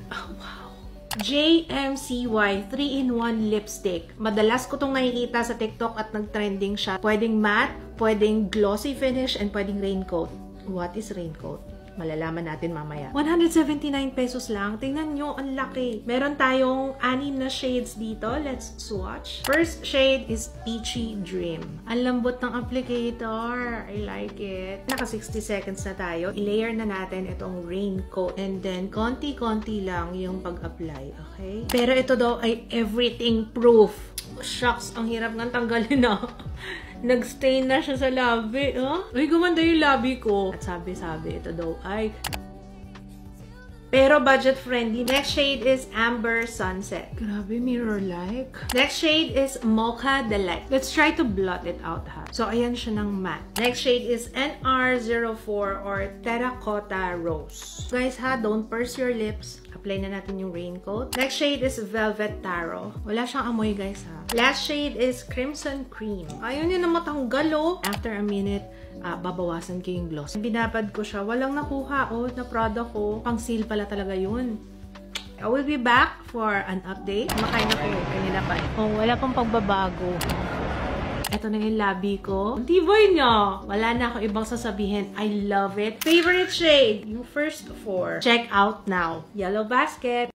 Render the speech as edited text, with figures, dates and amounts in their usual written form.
Oh, wow. JMCY 3-in-1 lipstick. Madalas ko itong nakikita sa TikTok at nag-trending siya. Pwedeng matte, pwedeng glossy finish, and pwedeng raincoat. What is raincoat? Malalaman natin mamaya. 179 pesos lang. Tingnan nyo, ang laki. Meron tayong 6 na shades dito. Let's swatch. First shade is Peachy Dream. Ang lambot ng applicator. I like it. Naka 60 seconds na tayo. I-layer na natin itong raincoat. And then, konti-konti lang yung pag-apply. Okay? Pero ito daw ay everything proof. Shucks, ang hirap nga tanggalin na. Nag-stain na siya sa labi. Huh? Uy, gumanda yung labi ko. At sabi-sabi, ito daw ay... Pero budget-friendly. Next shade is Amber Sunset. Grabe, mirror-like. Next shade is Mocha Delight. Let's try to blot it out, ha? So, ayan siya ng matte. Next shade is NR04 or Terracotta Rose. Guys, ha? Don't purse your lips. Apply na natin yung raincoat. Next shade is Velvet Taro. Wala siyang amoy, guys, ha? Last shade is Crimson Cream. Ayun yun na matanggal, oh. After a minute, babawasan ko yung gloss. Binabad ko siya. Walang nakuha, oh, na product ko. Pang seal pala talaga yun. I will be back for an update. Makain na ko kanina pa. Oh, wala pang pagbabago. Ito na yung labi ko. Tibay niya. Wala na ako ibang sasabihin. I love it. Favorite shade? Yung first 4. Check out now. Yellow Basket.